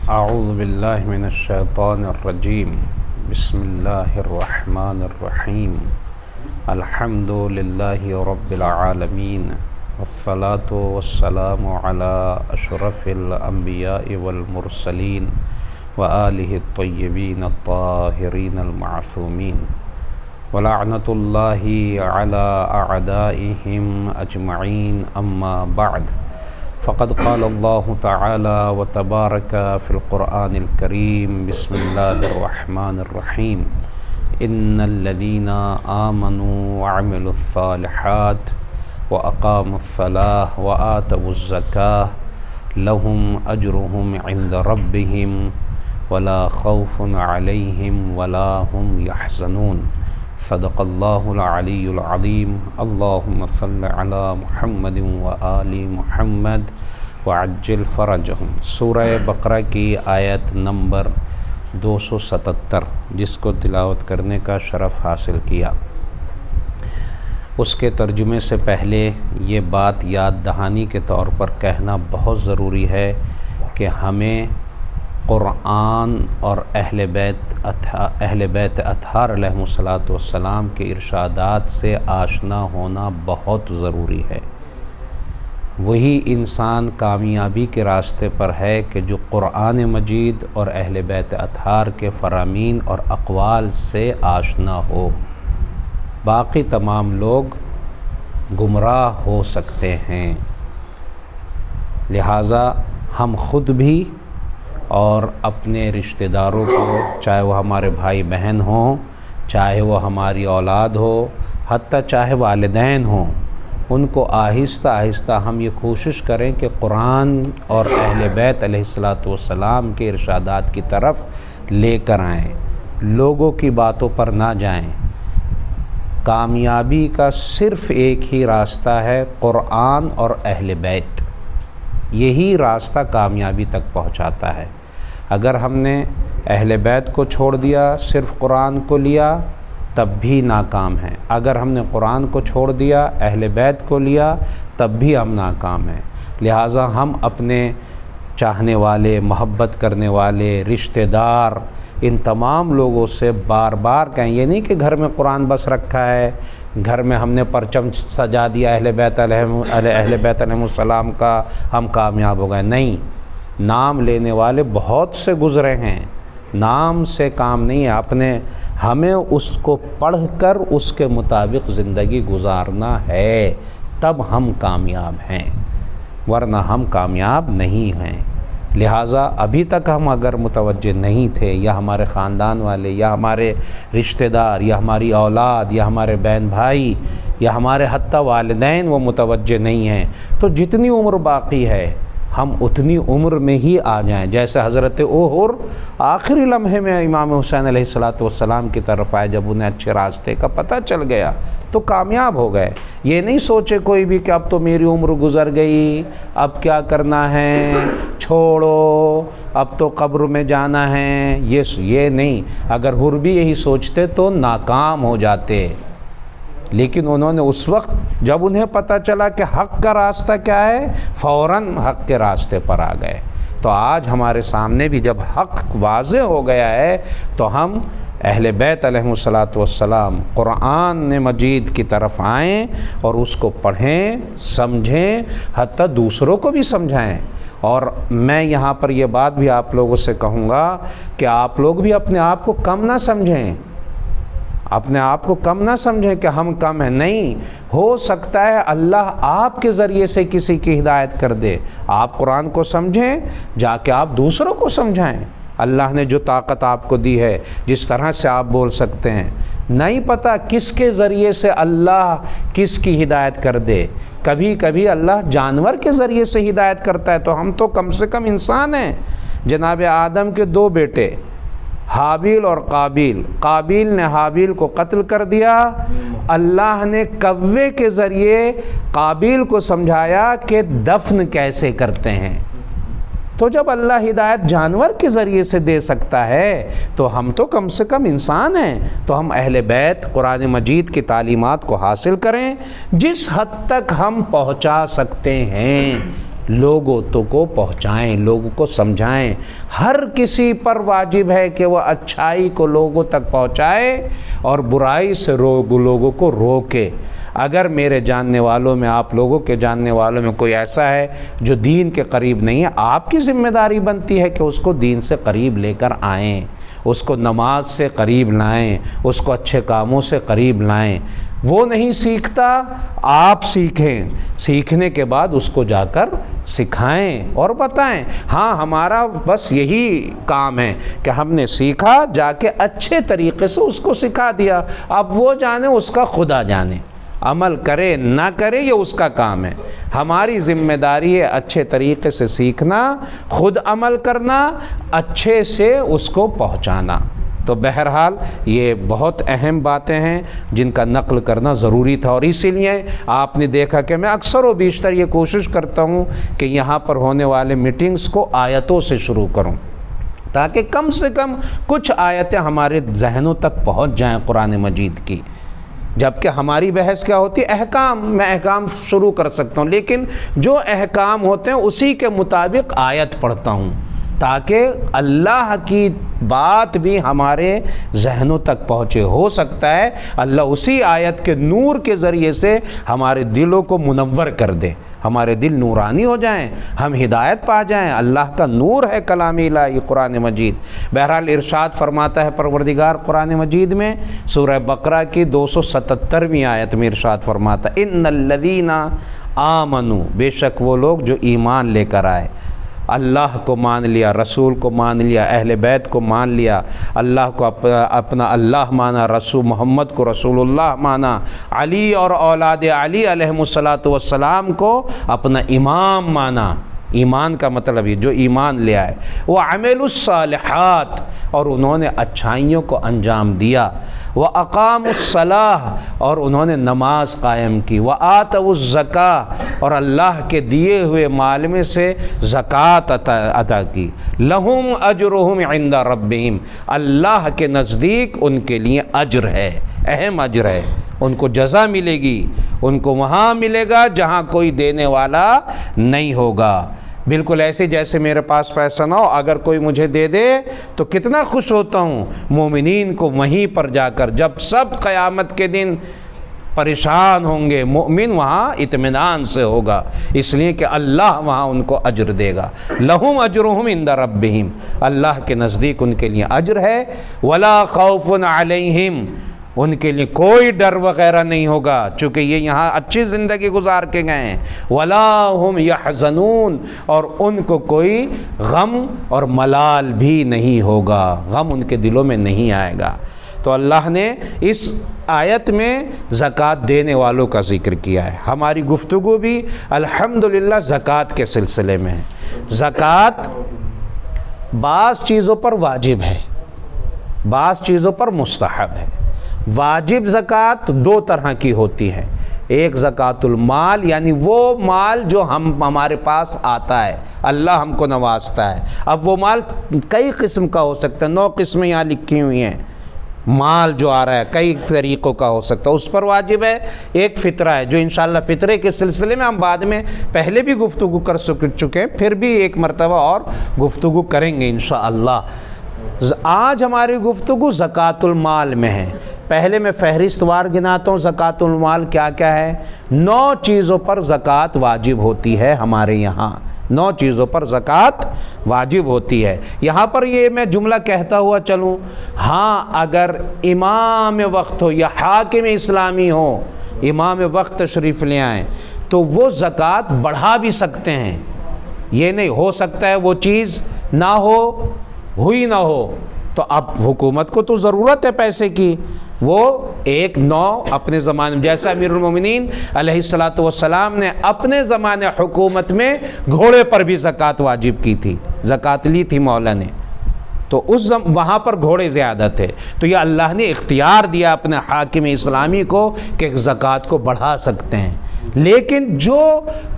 اعوذ باللہ من الشیطان الرجیم بسم اللہ الرحمن الرحیم الحمد للہ رب العالمین والصلاة والسلام علی اشرف الانبیاء والمرسلین وآلہ الطیبین الطاہرین المعصومین ولعنۃ اللہ علی اعدائہم اجمعین اما بعد فقد قال اللہ تعالی وتبارک فی القرآن الکریم بسم اللہ الرحمن الرحیم ان الذین آمنوا وعملوا الصالحات واقاموا الصلاة وآتوا الزکاة لهم اجرهم عند ربهم ولا خوف علیہم ولا هم یحزنون صدق اللہ العلی العظیم اللہم صل علی محمد وآل محمد وعجل فرجہم۔ سورہ بقرہ کی آیت نمبر 277 جس کو تلاوت کرنے کا شرف حاصل کیا، اس کے ترجمے سے پہلے یہ بات یاد دہانی کے طور پر کہنا بہت ضروری ہے کہ ہمیں قرآن اور اہل بیت اطہار علیہم السلام کے ارشادات سے آشنا ہونا بہت ضروری ہے۔ وہی انسان کامیابی کے راستے پر ہے کہ جو قرآن مجید اور اہل بیت اطہار کے فرامین اور اقوال سے آشنا ہو۔ باقی تمام لوگ گمراہ ہو سکتے ہیں، لہٰذا ہم خود بھی اور اپنے رشتہ داروں کو، چاہے وہ ہمارے بھائی بہن ہوں، چاہے وہ ہماری اولاد ہو، حتیٰ چاہے والدین ہوں، ان کو آہستہ آہستہ ہم یہ کوشش کریں کہ قرآن اور اہل بیت علیہ السلام کے ارشادات کی طرف لے کر آئیں، لوگوں کی باتوں پر نہ جائیں۔ کامیابی کا صرف ایک ہی راستہ ہے، قرآن اور اہل بیت، یہی راستہ کامیابی تک پہنچاتا ہے۔ اگر ہم نے اہل بیت کو چھوڑ دیا، صرف قرآن کو لیا، تب بھی ناکام ہیں۔ اگر ہم نے قرآن کو چھوڑ دیا، اہل بیت کو لیا، تب بھی ہم ناکام ہیں۔ لہٰذا ہم اپنے چاہنے والے، محبت کرنے والے، رشتہ دار، ان تمام لوگوں سے بار بار کہیں، یہ نہیں کہ گھر میں قرآن بس رکھا ہے، گھر میں ہم نے پرچم سجا دیا اہل بیت علیہ السلام کا، ہم کامیاب ہو گئے۔ نہیں، نام لینے والے بہت سے گزرے ہیں، نام سے کام نہیں ہے، ہمیں اس کو پڑھ کر اس کے مطابق زندگی گزارنا ہے، تب ہم کامیاب ہیں، ورنہ ہم کامیاب نہیں ہیں۔ لہٰذا ابھی تک ہم اگر متوجہ نہیں تھے، یا ہمارے خاندان والے، یا ہمارے رشتہ دار، یا ہماری اولاد، یا ہمارے بہن بھائی، یا ہمارے حتیٰ والدین وہ متوجہ نہیں ہیں، تو جتنی عمر باقی ہے ہم اتنی عمر میں ہی آ جائیں۔ جیسے حضرت اوہر آخری لمحے میں امام حسین علیہ السلام کی طرف آئے، جب انہیں اچھے راستے کا پتہ چل گیا تو کامیاب ہو گئے۔ یہ نہیں سوچے کوئی بھی کہ اب تو میری عمر گزر گئی، اب کیا کرنا ہے، چھوڑو، اب تو قبر میں جانا ہے، یہ نہیں۔ اگر ہر بھی یہی سوچتے تو ناکام ہو جاتے، لیکن انہوں نے اس وقت جب انہیں پتہ چلا کہ حق کا راستہ کیا ہے، فوراً حق کے راستے پر آ گئے۔ تو آج ہمارے سامنے بھی جب حق واضح ہو گیا ہے تو ہم اہل بیت علیہ السلام قرآن مجید کی طرف آئیں اور اس کو پڑھیں، سمجھیں، حتیٰ دوسروں کو بھی سمجھائیں۔ اور میں یہاں پر یہ بات بھی آپ لوگوں سے کہوں گا کہ آپ لوگ بھی اپنے آپ کو کم نہ سمجھیں، اپنے آپ کو کم نہ سمجھیں کہ ہم کم ہیں۔ نہیں، ہو سکتا ہے اللہ آپ کے ذریعے سے کسی کی ہدایت کر دے۔ آپ قرآن کو سمجھیں، جا کے آپ دوسروں کو سمجھائیں۔ اللہ نے جو طاقت آپ کو دی ہے، جس طرح سے آپ بول سکتے ہیں، نہیں پتہ کس کے ذریعے سے اللہ کس کی ہدایت کر دے۔ کبھی کبھی اللہ جانور کے ذریعے سے ہدایت کرتا ہے، تو ہم تو کم سے کم انسان ہیں۔ جناب آدم کے 2 بیٹے، حابیل اور قابیل نے حابیل کو قتل کر دیا۔ اللہ نے کوے کے ذریعے قابیل کو سمجھایا کہ دفن کیسے کرتے ہیں۔ تو جب اللہ ہدایت جانور کے ذریعے سے دے سکتا ہے تو ہم تو کم سے کم انسان ہیں، تو ہم اہل بیت قرآن مجید کی تعلیمات کو حاصل کریں، جس حد تک ہم پہنچا سکتے ہیں۔ لوگوں تو کو پہنچائیں، لوگوں کو سمجھائیں۔ ہر کسی پر واجب ہے کہ وہ اچھائی کو لوگوں تک پہنچائے اور برائی سے لوگوں کو روکے۔ اگر میرے جاننے والوں میں، آپ لوگوں کے جاننے والوں میں کوئی ایسا ہے جو دین کے قریب نہیں ہے، آپ کی ذمہ داری بنتی ہے کہ اس کو دین سے قریب لے کر آئیں، اس کو نماز سے قریب لائیں، اس کو اچھے کاموں سے قریب لائیں۔ وہ نہیں سیکھتا، آپ سیکھیں، سیکھنے کے بعد اس کو جا کر سکھائیں اور بتائیں۔ ہاں، ہمارا بس یہی کام ہے کہ ہم نے سیکھا، جا کے اچھے طریقے سے اس کو سکھا دیا۔ اب وہ جانے، اس کا خدا جانے، عمل کرے نہ کرے یہ اس کا کام ہے۔ ہماری ذمہ داری ہے اچھے طریقے سے سیکھنا، خود عمل کرنا، اچھے سے اس کو پہنچانا۔ تو بہرحال یہ بہت اہم باتیں ہیں جن کا نقل کرنا ضروری تھا، اور اسی لیے آپ نے دیکھا کہ میں اکثر و بیشتر یہ کوشش کرتا ہوں کہ یہاں پر ہونے والے میٹنگز کو آیتوں سے شروع کروں، تاکہ کم سے کم کچھ آیتیں ہمارے ذہنوں تک پہنچ جائیں قرآن مجید کی۔ جبکہ ہماری بحث کیا ہوتی ہے؟ احکام۔ میں احکام شروع کر سکتا ہوں، لیکن جو احکام ہوتے ہیں اسی کے مطابق آیت پڑھتا ہوں، تاکہ اللہ کی بات بھی ہمارے ذہنوں تک پہنچے۔ ہو سکتا ہے اللہ اسی آیت کے نور کے ذریعے سے ہمارے دلوں کو منور کر دے، ہمارے دل نورانی ہو جائیں، ہم ہدایت پا جائیں۔ اللہ کا نور ہے کلام الہی قرآن مجید۔ بہرحال ارشاد فرماتا ہے پروردگار قرآن مجید میں سورہ بقرہ کی 277ویں آیت میں ارشاد فرماتا ہے ان الذین آمنوا، بے شک وہ لوگ جو ایمان لے کر آئے، اللہ کو مان لیا، رسول کو مان لیا، اہل بیت کو مان لیا، اللہ کو اپنا اللہ مانا، رسول محمد کو رسول اللہ مانا، علی اور اولاد علی علیہم الصلاۃ والسلام کو اپنا امام مانا۔ ایمان کا مطلب یہ جو ایمان لے آئے، وعملوا الصالحات، اور انہوں نے اچھائیوں کو انجام دیا، وَأَقَامُوا الصَّلَاةَ، اور انہوں نے نماز قائم کی، وَآتَوُا الزَّكَاةَ، اور اللہ کے دیے ہوئے مال میں سے زکوٰۃ ادا کی، لَهُمْ أَجْرُهُمْ عِنْدَ رَبِّهِمْ، اللہ کے نزدیک ان کے لیے اجر ہے، اہم اجر ہے، ان کو جزا ملے گی، ان کو وہاں ملے گا جہاں کوئی دینے والا نہیں ہوگا۔ بالکل ایسے جیسے میرے پاس پیسہ نہ ہو، اگر کوئی مجھے دے دے تو کتنا خوش ہوتا ہوں۔ مومنین کو وہیں پر جا کر، جب سب قیامت کے دن پریشان ہوں گے، مومن وہاں اطمینان سے ہوگا، اس لیے کہ اللہ وہاں ان کو اجر دے گا۔ لہم اجرہم عند ربہم، اللہ کے نزدیک ان کے لیے اجر ہے۔ ولا خوف علیہم، ان کے لیے کوئی ڈر وغیرہ نہیں ہوگا، چونکہ یہ یہاں اچھی زندگی گزار کے گئے ہیں۔ ولا ہم یحزنون، اور ان کو کوئی غم اور ملال بھی نہیں ہوگا، غم ان کے دلوں میں نہیں آئے گا۔ تو اللہ نے اس آیت میں زکوٰۃ دینے والوں کا ذکر کیا ہے۔ ہماری گفتگو بھی الحمدللہ زکوٰۃ کے سلسلے میں ہے۔ زکوٰۃ بعض چیزوں پر واجب ہے، بعض چیزوں پر مستحب ہے۔ واجب زکوٰۃ دو طرح کی ہوتی ہے، ایک زکوٰۃ المال، یعنی وہ مال جو ہمارے پاس آتا ہے، اللہ ہم کو نوازتا ہے۔ اب وہ مال کئی قسم کا ہو سکتا ہے، 9 قسمیں یہاں لکھی ہوئی ہیں۔ مال جو آ رہا ہے کئی طریقوں کا ہو سکتا ہے، اس پر واجب ہے۔ ایک فطرہ ہے، جو انشاءاللہ فطرے کے سلسلے میں ہم بعد میں پہلے بھی گفتگو کر چکے ہیں، پھر بھی ایک مرتبہ اور گفتگو کریں گے انشاءاللہ۔ آج ہماری گفتگو زکوٰۃ المال میں ہے۔ پہلے میں فہرست وار گناتا ہوں زکوٰۃ المال کیا کیا ہے۔ 9 چیزوں پر زکوٰۃ واجب ہوتی ہے ہمارے یہاں، 9 چیزوں پر زکوٰۃ واجب ہوتی ہے۔ یہاں پر یہ میں جملہ کہتا ہوا چلوں، ہاں اگر امام وقت ہو یا حاکم اسلامی ہو، امام وقت تشریف لے آئیں تو وہ زکوٰۃ بڑھا بھی سکتے ہیں۔ یہ نہیں ہو سکتا ہے وہ چیز نہ ہو، ہوئی نہ ہو، تو اب حکومت کو تو ضرورت ہے پیسے کی، وہ 1/9 اپنے زمانے میں، جیسا امیر المومنین علیہ الصلاۃ والسلام نے اپنے زمانے حکومت میں گھوڑے پر بھی زکوٰۃ واجب کی تھی، زکوٰۃ لی تھی مولا نے، تو وہاں پر گھوڑے زیادہ تھے، تو یہ اللہ نے اختیار دیا اپنے حاکم اسلامی کو کہ زکوٰۃ کو بڑھا سکتے ہیں۔ لیکن جو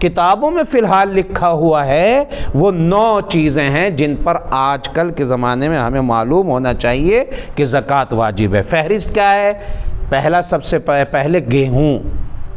کتابوں میں فی الحال لکھا ہوا ہے وہ 9 چیزیں ہیں جن پر آج کل کے زمانے میں ہمیں معلوم ہونا چاہیے کہ زکوٰۃ واجب ہے۔ فہرست کیا ہے؟ پہلا، سب سے پہلے گیہوں،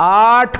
8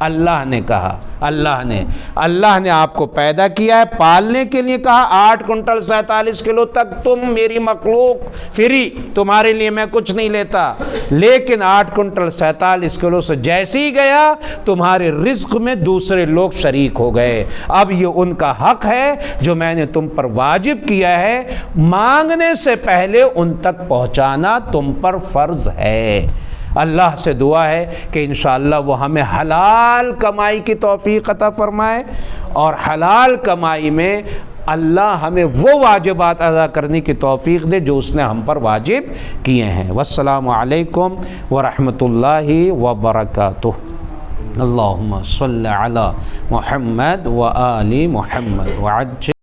اللہ نے کہا، اللہ نے آپ کو پیدا کیا ہے، پالنے کے لیے کہا 8 کنٹل 47 کلو تک تم میری مخلوق فری، تمہارے لیے میں کچھ نہیں لیتا، لیکن 8 کنٹل 47 کلو سے جیسے ہی گیا تمہارے رزق میں دوسرے لوگ شریک ہو گئے۔ اب یہ ان کا حق ہے جو میں نے تم پر واجب کیا ہے، مانگنے سے پہلے ان تک پہنچانا تم پر فرض ہے۔ اللہ سے دعا ہے کہ انشاءاللہ وہ ہمیں حلال کمائی کی توفیق عطا فرمائے، اور حلال کمائی میں اللہ ہمیں وہ واجبات ادا کرنے کی توفیق دے جو اس نے ہم پر واجب کیے ہیں۔ والسلام علیکم ورحمۃ اللہ وبرکاتہ۔ اللہم صلی علی محمد وآل محمد وعجل